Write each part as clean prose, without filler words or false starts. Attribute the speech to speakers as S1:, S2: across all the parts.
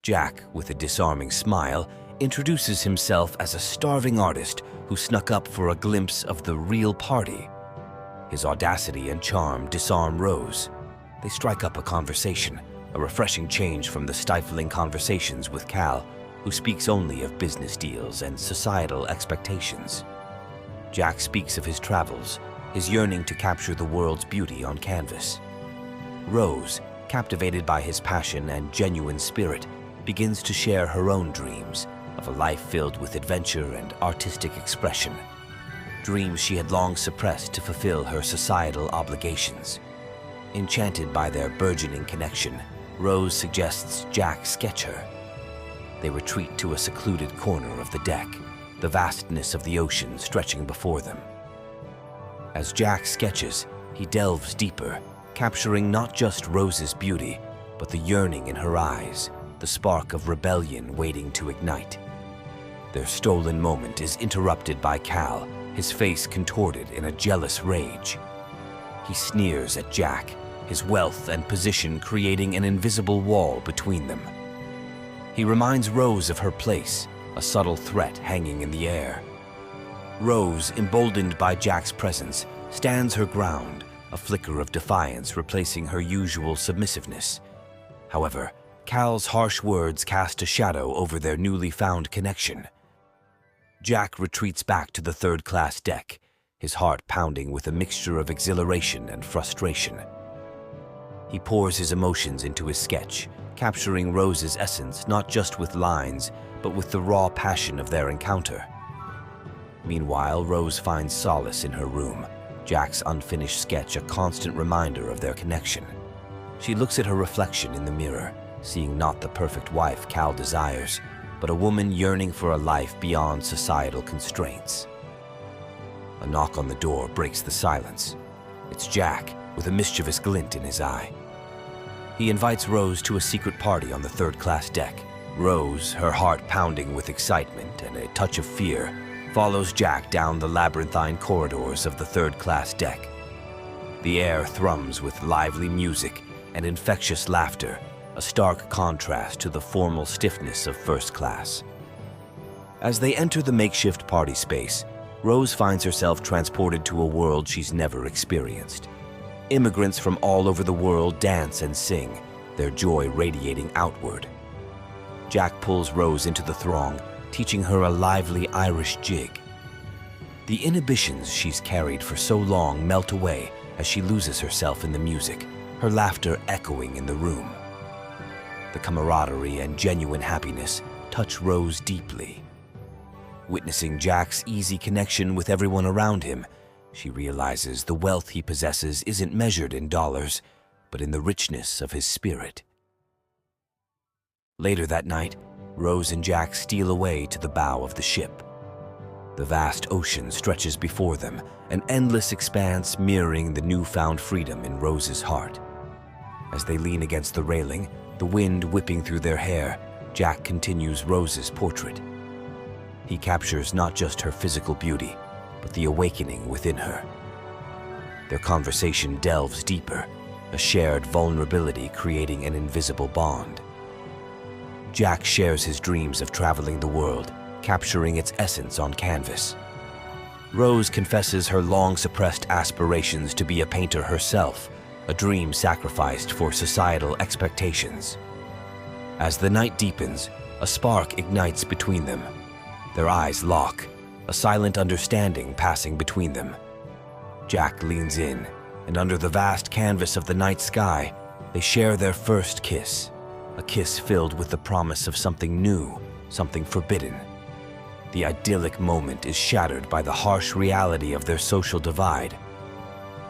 S1: Jack, with a disarming smile, introduces himself as a starving artist who snuck up for a glimpse of the real party. His audacity and charm disarm Rose. They strike up a conversation, a refreshing change from the stifling conversations with Cal, who speaks only of business deals and societal expectations. Jack speaks of his travels, his yearning to capture the world's beauty on canvas. Rose, captivated by his passion and genuine spirit, begins to share her own dreams of a life filled with adventure and artistic expression. Dreams she had long suppressed to fulfill her societal obligations. Enchanted by their burgeoning connection, Rose suggests Jack sketch her. They retreat to a secluded corner of the deck, the vastness of the ocean stretching before them. As Jack sketches, he delves deeper, capturing not just Rose's beauty, but the yearning in her eyes, the spark of rebellion waiting to ignite. Their stolen moment is interrupted by Cal, his face contorted in a jealous rage. He sneers at Jack, his wealth and position creating an invisible wall between them. He reminds Rose of her place, a subtle threat hanging in the air. Rose, emboldened by Jack's presence, stands her ground, a flicker of defiance replacing her usual submissiveness. However, Cal's harsh words cast a shadow over their newly found connection. Jack retreats back to the third-class deck, his heart pounding with a mixture of exhilaration and frustration. He pours his emotions into his sketch, capturing Rose's essence not just with lines, but with the raw passion of their encounter. Meanwhile, Rose finds solace in her room, Jack's unfinished sketch a constant reminder of their connection. She looks at her reflection in the mirror, seeing not the perfect wife Cal desires, but a woman yearning for a life beyond societal constraints. A knock on the door breaks the silence. It's Jack, with a mischievous glint in his eye. He invites Rose to a secret party on the third-class deck. Rose, her heart pounding with excitement and a touch of fear, follows Jack down the labyrinthine corridors of the third-class deck. The air thrums with lively music and infectious laughter, a stark contrast to the formal stiffness of first class. As they enter the makeshift party space, Rose finds herself transported to a world she's never experienced. Immigrants from all over the world dance and sing, their joy radiating outward. Jack pulls Rose into the throng, teaching her a lively Irish jig. The inhibitions she's carried for so long melt away as she loses herself in the music, her laughter echoing in the room. The camaraderie and genuine happiness touch Rose deeply. Witnessing Jack's easy connection with everyone around him, she realizes the wealth he possesses isn't measured in dollars, but in the richness of his spirit. Later that night, Rose and Jack steal away to the bow of the ship. The vast ocean stretches before them, an endless expanse mirroring the newfound freedom in Rose's heart. As they lean against the railing, the wind whipping through their hair, Jack continues Rose's portrait. He captures not just her physical beauty, but the awakening within her. Their conversation delves deeper, a shared vulnerability creating an invisible bond. Jack shares his dreams of traveling the world, capturing its essence on canvas. Rose confesses her long-suppressed aspirations to be a painter herself, a dream sacrificed for societal expectations. As the night deepens, a spark ignites between them. Their eyes lock, a silent understanding passing between them. Jack leans in, and under the vast canvas of the night sky, they share their first kiss, a kiss filled with the promise of something new, something forbidden. The idyllic moment is shattered by the harsh reality of their social divide.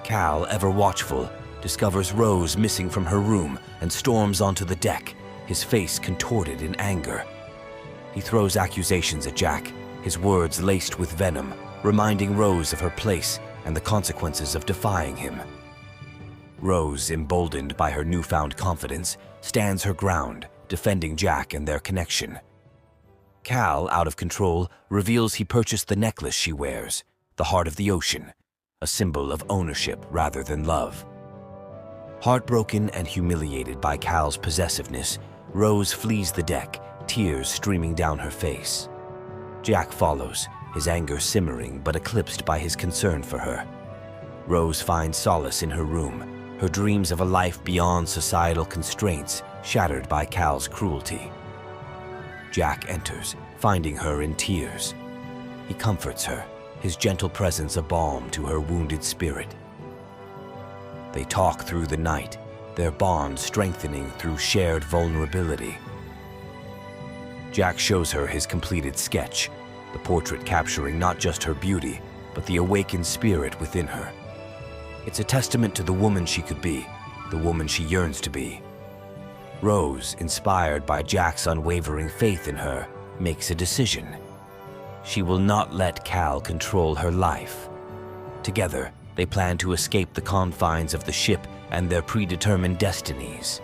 S1: Cal, ever watchful, discovers Rose missing from her room and storms onto the deck, his face contorted in anger. He throws accusations at Jack, his words laced with venom, reminding Rose of her place and the consequences of defying him. Rose, emboldened by her newfound confidence, stands her ground, defending Jack and their connection. Cal, out of control, reveals he purchased the necklace she wears, the heart of the ocean, a symbol of ownership rather than love. Heartbroken and humiliated by Cal's possessiveness, Rose flees the deck, tears streaming down her face. Jack follows, his anger simmering but eclipsed by his concern for her. Rose finds solace in her room, her dreams of a life beyond societal constraints shattered by Cal's cruelty. Jack enters, finding her in tears. He comforts her, his gentle presence a balm to her wounded spirit. They talk through the night, their bond strengthening through shared vulnerability. Jack shows her his completed sketch, the portrait capturing not just her beauty, but the awakened spirit within her. It's a testament to the woman she could be, the woman she yearns to be. Rose, inspired by Jack's unwavering faith in her, makes a decision. She will not let Cal control her life. Together, they plan to escape the confines of the ship and their predetermined destinies.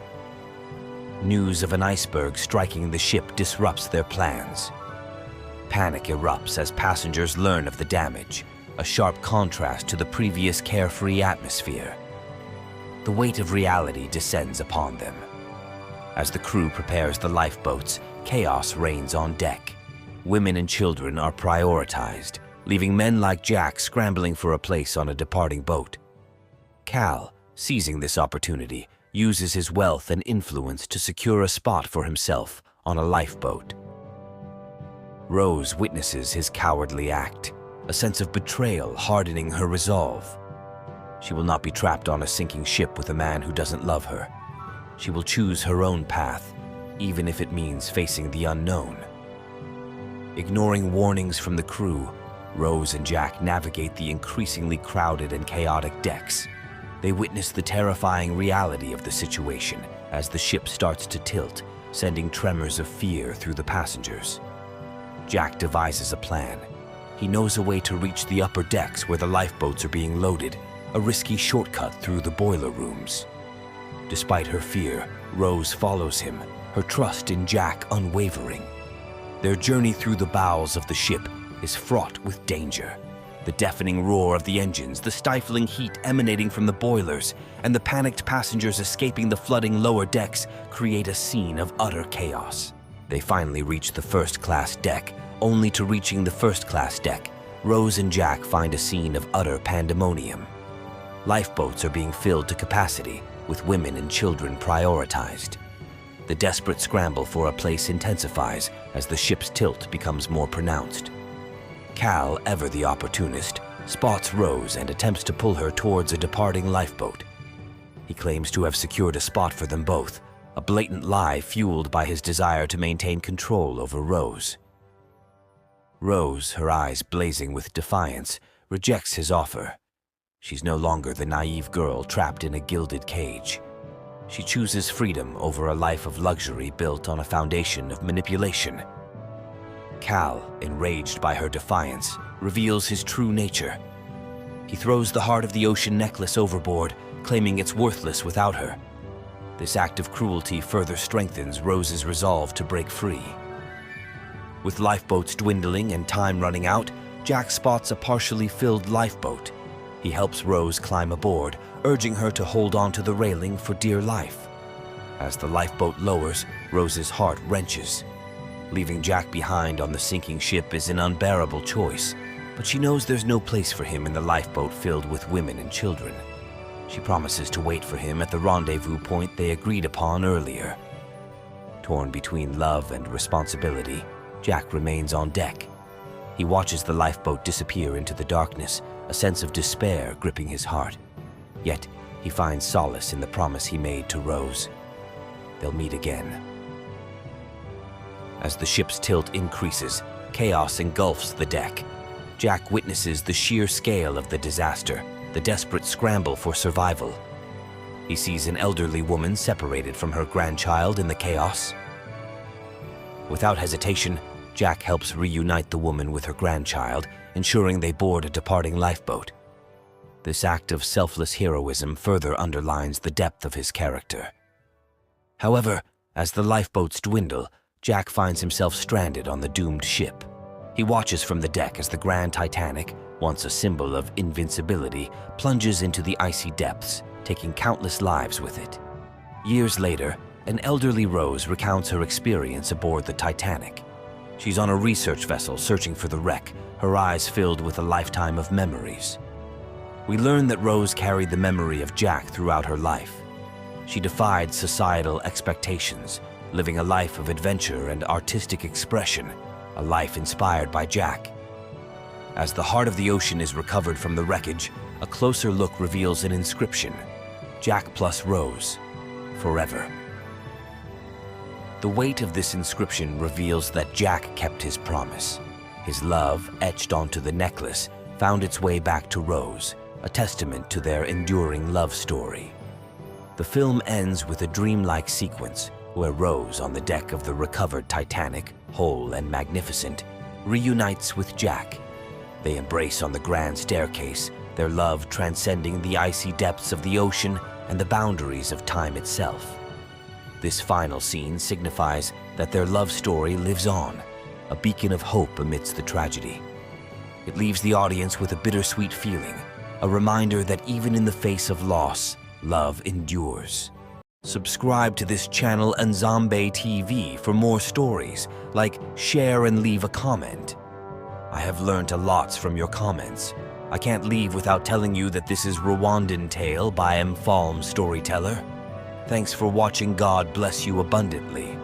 S1: News of an iceberg striking the ship disrupts their plans. Panic erupts as passengers learn of the damage, a sharp contrast to the previous carefree atmosphere. The weight of reality descends upon them. As the crew prepares the lifeboats, chaos reigns on deck. Women and children are prioritized, leaving men like Jack scrambling for a place on a departing boat. Cal, seizing this opportunity, uses his wealth and influence to secure a spot for himself on a lifeboat. Rose witnesses his cowardly act, a sense of betrayal hardening her resolve. She will not be trapped on a sinking ship with a man who doesn't love her. She will choose her own path, even if it means facing the unknown. Ignoring warnings from the crew, Rose and Jack navigate the increasingly crowded and chaotic decks. They witness the terrifying reality of the situation as the ship starts to tilt, sending tremors of fear through the passengers. Jack devises a plan. He knows a way to reach the upper decks where the lifeboats are being loaded, a risky shortcut through the boiler rooms. Despite her fear, Rose follows him, her trust in Jack unwavering. Their journey through the bowels of the ship is fraught with danger. The deafening roar of the engines, the stifling heat emanating from the boilers, and the panicked passengers escaping the flooding lower decks create a scene of utter chaos. They finally reach the first-class deck. Only to reaching the first-class deck, Rose and Jack find a scene of utter pandemonium. Lifeboats are being filled to capacity, with women and children prioritized. The desperate scramble for a place intensifies as the ship's tilt becomes more pronounced. Cal, ever the opportunist, spots Rose and attempts to pull her towards a departing lifeboat. He claims to have secured a spot for them both, a blatant lie fueled by his desire to maintain control over Rose. Rose, her eyes blazing with defiance, rejects his offer. She's no longer the naive girl trapped in a gilded cage. She chooses freedom over a life of luxury built on a foundation of manipulation. Cal, enraged by her defiance, reveals his true nature. He throws the Heart of the Ocean necklace overboard, claiming it's worthless without her. This act of cruelty further strengthens Rose's resolve to break free. With lifeboats dwindling and time running out, Jack spots a partially filled lifeboat. He helps Rose climb aboard, urging her to hold on to the railing for dear life. As the lifeboat lowers, Rose's heart wrenches. Leaving Jack behind on the sinking ship is an unbearable choice, but she knows there's no place for him in the lifeboat filled with women and children. She promises to wait for him at the rendezvous point they agreed upon earlier. Torn between love and responsibility, Jack remains on deck. He watches the lifeboat disappear into the darkness, a sense of despair gripping his heart. Yet, he finds solace in the promise he made to Rose. They'll meet again. As the ship's tilt increases, chaos engulfs the deck. Jack witnesses the sheer scale of the disaster, the desperate scramble for survival. He sees an elderly woman separated from her grandchild in the chaos. Without hesitation, Jack helps reunite the woman with her grandchild, ensuring they board a departing lifeboat. This act of selfless heroism further underlines the depth of his character. However, as the lifeboats dwindle, Jack finds himself stranded on the doomed ship. He watches from the deck as the Grand Titanic, once a symbol of invincibility, plunges into the icy depths, taking countless lives with it. Years later, An elderly Rose recounts her experience aboard the Titanic. She's on a research vessel searching for the wreck, her eyes filled with a lifetime of memories. We learn that Rose carried the memory of Jack throughout her life. She defied societal expectations, living a life of adventure and artistic expression, a life inspired by Jack. As the heart of the ocean is recovered from the wreckage, a closer look reveals an inscription: Jack plus Rose, forever. The weight of this inscription reveals that Jack kept his promise. His love, etched onto the necklace, found its way back to Rose, a testament to their enduring love story. The film ends with a dreamlike sequence where Rose, on the deck of the recovered Titanic, whole and magnificent, reunites with Jack. They embrace on the grand staircase, their love transcending the icy depths of the ocean and the boundaries of time itself. This final scene signifies that their love story lives on, a beacon of hope amidst the tragedy. It leaves the audience with a bittersweet feeling, a reminder that even in the face of loss, love endures. Subscribe to this channel and Zombie TV for more stories, like share and leave a comment. I have learned a lot from your comments. I can't leave without telling you that this is Rwandan Tale by Mfalm Storyteller. Thanks for watching. God bless you abundantly.